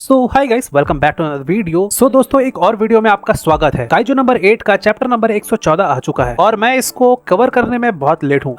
So hi guys, welcome back to another video. So दोस्तों, एक और वीडियो में आपका स्वागत है। काइजू नंबर 8 का चैप्टर नंबर 114 आ चुका है और मैं इसको कवर करने में बहुत लेट हूँ।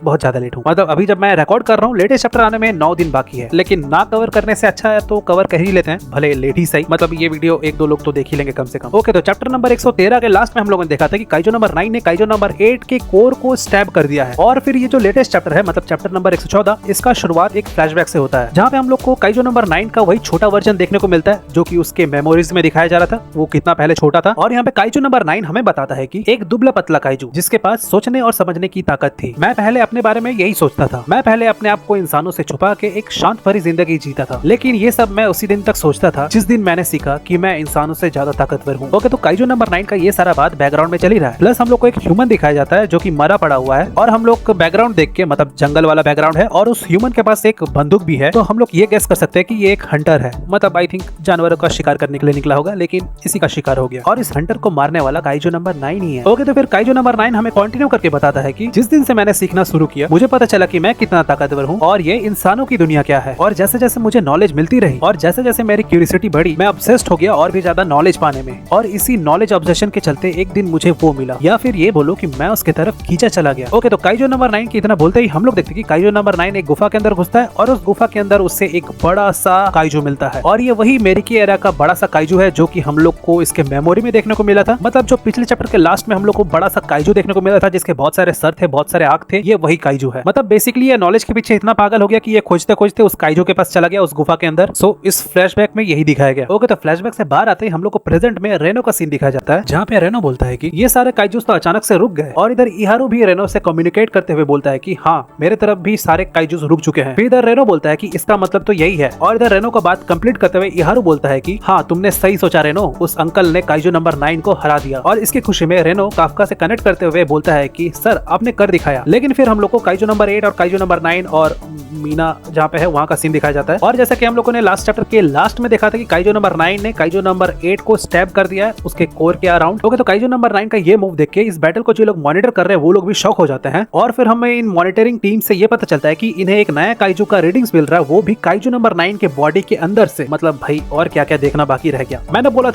बहुत ज्यादा लेट हूँ। मतलब अभी जब मैं रिकॉर्ड कर रहा हूँ, लेटेस्ट चैप्टर आने में 9 दिन बाकी है, लेकिन ना कवर करने से अच्छा है तो कवर कर ही लेते हैं, भले लेट ही सही। मतलब ये वीडियो एक दो लोग तो देख ही लेंगे कम से कम। ओके, तो चैप्टर नंबर 113 के लास्ट में हम लोगों ने देखा था कि काइजू नंबर 9 ने काइजू नंबर 8 के कोर को स्टैब कर दिया है। और फिर ये जो लेटेस्ट चैप्टर है, मतलब चैप्टर नंबर 114, इसका शुरुआत एक फ्लैशबैक से होता है, जहाँ पे हम लोग को काइजू नंबर 9 का वही छोटा वर्जन देखने को मिलता है जो कि उसके मेमोरीज में दिखाया जा रहा था, वो कितना पहले छोटा था। और यहाँ पे काइजू नंबर 9 हमें बताता है कि एक दुबला पतला काइजू जिसके पास सोचने और समझने की ताकत थी। मैं पहले अपने बारे में यही सोचता था। मैं पहले अपने आप को इंसानों से छुपा के एक शांत भरी जिंदगी जीता था, लेकिन ये सब मैं उसी दिन तक सोचता था जिस दिन मैंने सीखा कि मैं इंसानों से ज्यादा ताकतवर हूँ। ओके, तो काइजू नंबर 9 का ये सारा बात बैकग्राउंड में चल ही रहा है। प्लस हम लोग को एक ह्यूमन दिखाया जाता है जो कि मरा पड़ा हुआ है, और हम लोग बैकग्राउंड देख के, मतलब जंगल वाला बैकग्राउंड है, और उस ह्यूमन के पास एक बंदूक भी है। तो हम लोग ये गेस कर सकते हैं कि ये एक हंटर है। मतलब आई थिंक जानवरों का शिकार करने के लिए निकला होगा, लेकिन इसी का शिकार हो गया, और इस हंटर को मारने वाला काइजू नंबर 9 ही है। ओके, तो फिर काइजू नंबर 9 हमें कंटिन्यू करके बताता है कि जिस दिन से मैंने सीखना शुरू किया, मुझे पता चला कि मैं कितना ताकतवर हूँ और ये इंसानों की दुनिया क्या है। और जैसे जैसे मुझे नॉलेज मिलती रही और जैसे जैसे मेरी क्यूरियोसिटी बढ़ी, मैं ऑब्सेस्ड हो गया और भी ज्यादा नॉलेज पाने में। और इसी नॉलेज ऑब्सेशन के चलते एक दिन मुझे वो मिला, या फिर ये बोलो कि मैं उसके तरफ खींचा चला गया। ओके, तो काइजू नंबर 9 की इतना बोलते ही हम लोग देखते कि काइजू नंबर 9 एक गुफा के अंदर घुसता है, और उस गुफा के अंदर उससे एक बड़ा सा काइजू मिलता है। और ये वही मेरिकी एरा का बड़ा सा काइजू है जो कि हम लोग को इसके मेमोरी में देखने को मिला था। मतलब जो पिछले चैप्टर के लास्ट में हम लोग को बड़ा सा काइजू देखने को मिला था जिसके बहुत सारे सर थे, बहुत सारे आंख थे, ये वही काइजू है। मतलब बेसिकली ये नॉलेज के पीछे इतना पागल हो गया कि ये खोजते खोजते उस काइजू के पास चला गया, उस गुफा के अंदर। सो इस फ्लैशबैक में यही दिखाया गया। ओके, तो फ्लैशबैक से बाहर आते ही हम लोग को प्रेजेंट में रेनो का सीन दिखाया जाता है, जहाँ पे रेनो बोलता है कि ये सारे काइजूस तो अचानक से रुक गए। और इधर इहारू भी रेनो से कम्युनिकेट करते हुए बोलता है कि हाँ, मेरे तरफ भी सारे काइजूस रुक चुके हैं। फिर इधर रेनो बोलता है कि इसका मतलब तो यही है। और इधर रेनो का बात कंप्लीट करते हुए इहारू बोलता है कि हाँ, तुमने सही सोचा रेनो, उस अंकल ने काइजू नंबर 9 को हरा दिया। और इसकी खुशी में रेनो काफका से कनेक्ट करते हुए बोलता है कि सर, आपने कर दिखाया। लेकिन फिर हम लोग को काइजू नंबर 8 और काइजू नंबर 9 और मीना जहाँ पे है वहाँ का सीन दिखाया जाता है। और जैसा कि हम लोगों ने लास्ट चैप्टर के लास्ट में देखा था कि काइजू नंबर 9 ने काइजू नंबर 8 को स्टैब कर दिया है उसके कोर के अराउंड। ओके, तो काइजू नंबर 9 का ये मूव देख के इस बैटल को जो लोग मॉनिटर कर रहे हैं वो लोग भी शॉक हो जाते हैं। और फिर हमें इन मॉनिटरिंग टीम से ये पता चलता है कि इन्हें एक नया काइजू का रीडिंग्स मिल रहा है, वो भी काइजू नंबर 9 के बॉडी के अंदर से। मतलब भाई और क्या क्या देखना बाकी रह गया। मैंने बोला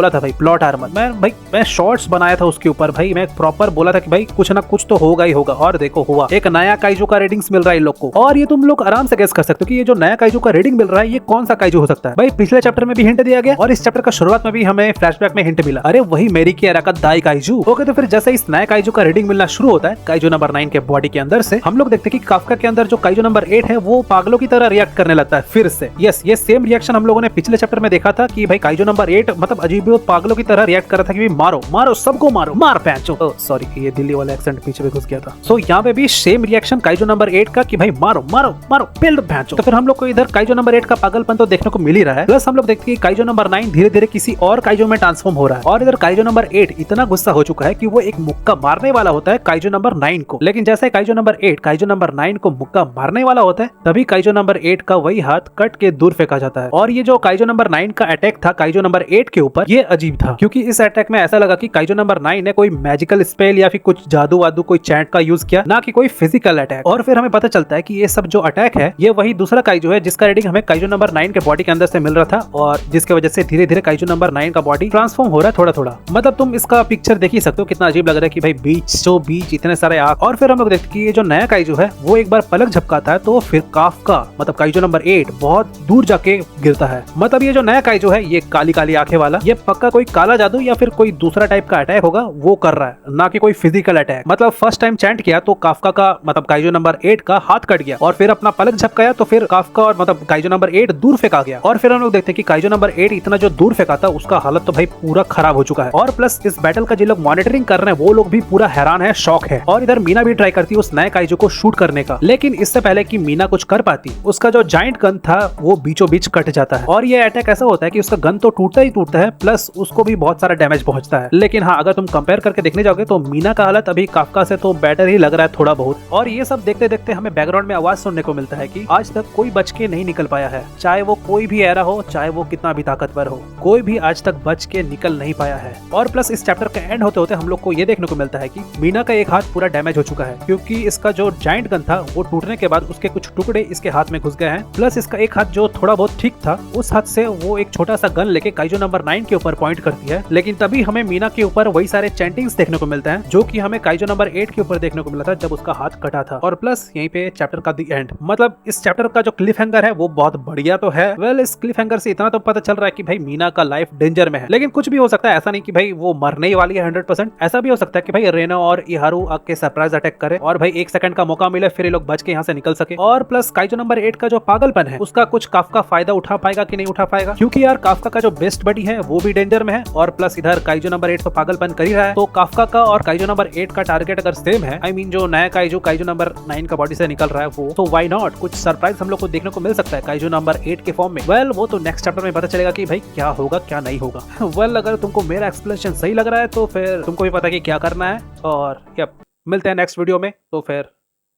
था भाई प्लॉट आर्मर। मैं शॉर्ट्स बनाया था उसके ऊपर भाई, मैं प्रॉपर बोला था कि भाई कुछ ना कुछ तो होगा ही होगा। और देखो हुआ, एक नया काइजू का रीडिंग्स मिल रहा है इन लोग को। और ये तुम लोग आराम से गेस कर सकते हो कि ये जो नया काइजू का रीडिंग मिल रहा है ये कौन सा काइजू हो सकता है। भाई पिछले चैप्टर में भी हिंट दिया गया और इस चैप्टर का शुरुआत में भी हमें फ्लैशबैक में हिंट मिला। अरे वही मेरिकी एरा का दाई काइजू। ओके, तो फिर जैसे इस नया काइजू का रीडिंग मिलना शुरू होता है काइजू नंबर 9 के बॉडी के अंदर से, हम लोग देखते हैं कि काफका के अंदर जो काइजू नंबर 8 है वो पागलों की तरह रिएक्ट करने लगता है फिर से। यस, ये सेम रिएक्शन हम लोगों ने पिछले चैप्टर में देखा था कि भाई काइजू नंबर 8 मतलब अजीब पागलों की तरह रिएक्ट कर रहा था कि मारो मारो सबको मारो, मार पैंचो। सॉरी, ये दिल्ली वाला एक्सेंट पीछे भी घुस गया था। सो यहाँ पे भी सेम रिएक्शन काइजू नंबर 8 का कि भाई मारो मारो मारो पेल पैंचो। तो फिर हम लोग को इधर काइजू नंबर 8 का पागलपन तो देखने को मिल ही रहा है। प्लस हम लोग देखते हैं कि काइजू नंबर 9 धीरे धीरे किसी और काइजू में ट्रांसफॉर्म हो रहा है। और इधर काइजू नंबर 8 इतना गुस्सा हो चुका है कि वो एक मुक्का मारने वाला होता है काइजू नंबर 9 को। लेकिन जैसे काइजू नंबर 8 काइजू नंबर 9 को मुक्का मारने वाला होता है, तभी काइजू नंबर 8 का वही हाथ कट के दूर फेंका जाता है। और ये जो काइजू नंबर 9 का अटैक था काइजू नंबर 8 के ऊपर, ये अजीब था, क्योंकि इस अटैक में ऐसा लगा कि काइजू नंबर 9 ने कोई मैजिकल स्पेल या फिर कुछ जादू वादू कोई चैंट का यूज किया, ना कि कोई फिजिकल अटैक। और फिर हमें पता चलता है कि ये सब जो अटैक है ये वही दूसरा काइजू है जिसका रीडिंग हमें काइजू नंबर 9 के बॉडी के अंदर से मिल रहा था, और जिसके वजह से धीरे धीरे काइजू नंबर 9 का बॉडी ट्रांसफॉर्म हो रहा है थोड़ा थोड़ा। मतलब तुम इसका पिक्चर देख ही सकते हो कितना अजीब लग रहा है कि भाई बीच इतने सारे आंख। और फिर हम लोग देखते हैं कि ये जो नया काइजू है वो एक बार पलक झपकाता है तो फिर काफका मतलब काइजू नंबर 8 बहुत दूर जाके गिरता है। मतलब ये जो नया काइजू है ये काली काली आंखें वाला, ये पक्का कोई काला जादू या फिर कोई दूसरा टाइप का अटैक होगा वो कर रहा है, ना कि कोई फिजिकल अटैक। मतलब फर्स्ट टाइम चैंट किया तो काफका का मतलब काइजू नंबर 8 का हाथ कट गया, और फिर अपना पलक झपकाया तो फिर काफका और मतलब काइजू नंबर 8 दूर फेंका गया। और फिर हम लोग देखते हैं कि काइजू नंबर 8 इतना जो दूर फेंका था उसका हालत तो भाई पूरा खराब हो चुका है। और प्लस इस बैटल का जो लोग मॉनिटरिंग कर रहे हैं वो लोग भी पूरा हैरान है, शॉक है। और इधर मीना भी ट्राई करती है उस नए काइजू को शूट करने का, लेकिन इससे पहले कि मीना कुछ कर पाती उसका जो जाइंट गन था वो बीचों बीच कट जाता है। और ये अटैक ऐसा होता है कि उसका गन तो टूटता ही टूटता है, प्लस उसको भी बहुत सारा डैमेज पहुंचता है। लेकिन हाँ, अगर तुम कंपेयर करके देखने जाओगे तो मीना का हालत अभी काफका से तो बेटर ही लग रहा है थोड़ा बहुत। और ये सब देखते देखते हमें बैकग्राउंड में आवाज सुनने को मिलता है कि आज तक कोई बच के नहीं निकल पाया है, चाहे वो कोई भी एरा हो, चाहे वो कितना भी ताकतवर हो, कोई भी आज तक बच के निकल नहीं पाया है। और प्लस इस चैप्टर के एंड होते होते हम लोग को ये देखने को मिलता है कि मीना का एक हाथ पूरा डैमेज हो चुका है, क्योंकि इसका जो जायंट गन था वो टूटने के बाद उसके कुछ टुकड़े इसके हाथ में घुस गए हैं। प्लस इसका एक हाथ जो थोड़ा बहुत ठीक था, उस हाथ से वो एक छोटा सा गन लेके काइजो नंबर 9 के ऊपर पॉइंट करती है। लेकिन तभी हमें मीना के ऊपर वही सारे चैंटिंग्स देखने को मिलते हैं जो कि हमें काइजो नंबर 8 के ऊपर देखने को मिला था जब उसका हाथ कटा था। और प्लस यहीं पे चैप्टर का दी एंड, मतलब इस चैप्टर का जो क्लिफ हैंगर है वो बहुत बढ़िया तो है। वेल, इस क्लिफ हैंगर से इतना तो पता चल रहा है कि भाई मीना का लाइफ डेंजर में है, लेकिन कुछ भी हो सकता है। ऐसा नहीं कि भाई वो मरने वाली है 100%। ऐसा भी हो सकता है कि भाई रेना और इहारू आके सरप्राइज अटैक करे और भाई 1 सेकंड का मौका मिले, फिर ये लोग बच के यहाँ से निकल सके। और प्लस काइजो नंबर 8 का जो पागलपन है उसका कुछ काफका फायदा उठा पाएगा कि नहीं उठा पाएगा, क्योंकि यार काफका का जो बेस्ट बडी है वो भी डेंजर में है और प्लस इधर काइजो नंबर 8 तो पागलपन कर ही रहा है। तो काफका का और काइजो नंबर 8 का टारगेट अगर सेम है, आई मीन जो नया काइजो नंबर 9 का बॉडी से निकल रहा है वो, तो व्हाई नॉट, कुछ सरप्राइज हम लोग को देखने को मिल सकता है काइजो नंबर 8 के फॉर्म में। वेल, वो तो नेक्स्ट चैप्टर में पता चलेगा कि भाई क्या होगा क्या नहीं होगा। वेल, अगर तुमको मेरा एक्सप्लेनेशन सही लग रहा है तो फिर तुमको भी पता है कि क्या करना है। और यप, मिलते हैं नेक्स्ट वीडियो में, तो फिर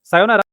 सायोनारा।